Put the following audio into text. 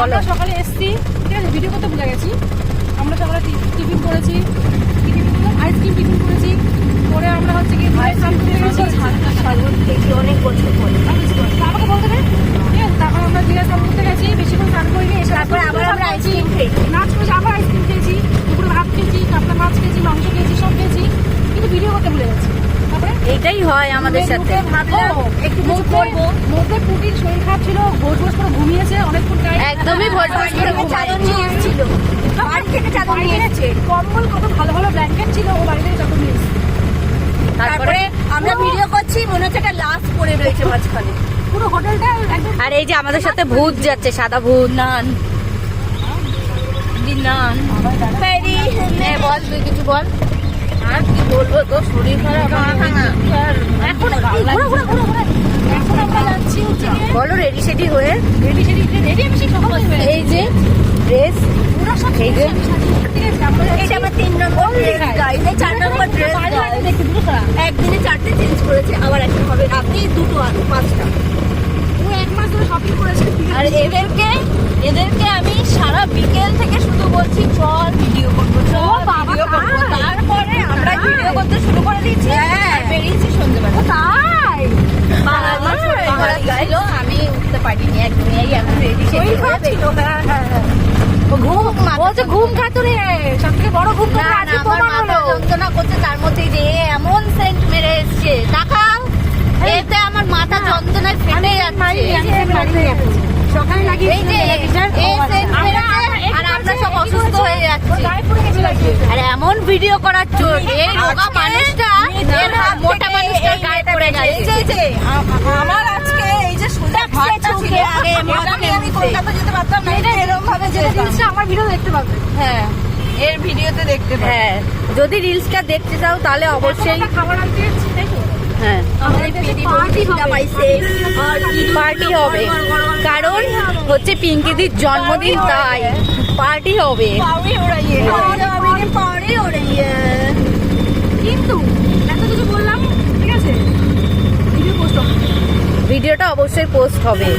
আমরা সকালে এসছি, ঠিক আছে, ভিডিও করতে ভুলে গেছি। আমরা সকালে টিফিন করেছি, আইসক্রিম টিফিন করেছি, পরে আমরা হচ্ছে কি অনেক বছর পরে আমাকে বলতে দেবে, ঠিক আছে। তারপর আমরা দীঘা স্নান করতে গেছি, বেশিক্ষণ স্নান করিনি, তারপরে আবার আমরা আইসক্রিম খেয়েছি, নাচ করেছি, আবার আইসক্রিম খেয়েছি, দুপুরে ভাত খেয়েছি, কাতলা মাছ খেয়েছি, মাংস খেয়েছি, সব খেয়েছি, কিন্তু ভিডিও করতে ভুলে গেছি। তারপরে এটাই হয় আমাদের সাথে। ভাবলাম একটু কিছু করবো, মধ্যে পুটির শরীর খারাপ ছিল, ভোজ ভোজ করে ঘুমিয়েছে অনেকক্ষণ টাইম, একদমই ভোজ ভোজ করে চাদর নিয়ে এসেছিল, বাড়ি থেকে চাদর নিয়ে এসেছে, কম্বল কত ভালো ভালো ব্ল্যাঙ্কেট ছিল, ও বাড়ি থেকে চাদর নিয়ে এসেছে। তারপরে আমরা ভিডিও করছি, মনে হচ্ছে একটা লাশ পড়ে রয়েছে মাঝখানে, পুরো হোটেলটা একদম। আর এই যে আমাদের সাথে ভূত যাচ্ছে, সাদা ভূত। নান নান বল, তুই কিছু বল। আর কি বলবো, তোর শরীর খারাপ, এখন এখন আমরা যাচ্ছি হচ্ছে গিয়ে বলো। রেডি সেডি হয়ে রেডি আমি সেই সকাল থেকে এই যে ড্রেস, পুরো সব এই যে ঠিক আছে। আমরা এটা আমার 3 নম্বর ড্রেস, গাইস। এই 4 নম্বর ড্রেস দেখতে দুটো খারাপ, একদিনে 4টে চেঞ্জ করেছে, আবার একটা হবে। আপনি দুটো আর 5টা। ও এক মাস ধরে শপিং করেছে। আর এদেরকে আমি সারা বিকেল থেকে শুধু বলছি চল ভিডিও করবো, চল ভিডিও করবো। তারপরে আমরা ভিডিও করতে শুরু করে দিয়েছি আর বেরিয়েছি সন্ধ্যেবেলা। তাই বাঙালি ছিল, আমি উঠতে পারিনি একদমই। এই এখন রেডি সেডি ছিল। ঘুম খাতুরে সব থেকে বড় ঘুম না না, আমার মাথা যন্ত্রণা করছে, তার মধ্যে যে এমন সেন্ট মেরে এসছে, তাকাও, এতে আমার মাথা যন্ত্রণায় ফেটে যাচ্ছে। সকালে লাগিয়ে এই যে এই সেন্ট মেরেছে, আর আমরা সব অসুস্থ হয়ে যাচ্ছি। আর এমন ভিডিও করার জন্য এই রোগা মানুষটা, মোটা মানুষটার গায়ে পড়ে গেছে। আমার আজকে এই যে সোজা ভাতটা ছিল, আগে আমি কলকাতা যেতে পারতাম না, এটা এরকম ভাবে যেতে আমার ভিডিও দেখতে পাবে। হ্যাঁ, এর ভিডিওতে দেখতে পাবে। হ্যাঁ, যদি রিলসটা দেখতে চাও তাহলে অবশ্যই। খাবার আনতে যাচ্ছি, তাই তো? হ্যাঁ, পার্টি পার্টি হবে, কারণ হচ্ছে পিঙ্কিদির জন্মদিন, তাই পার্টি হবে। কিন্তু এত কিছু বললাম, ঠিক আছে, ভিডিও পোস্ট হবে, ভিডিওটা অবশ্যই পোস্ট হবে।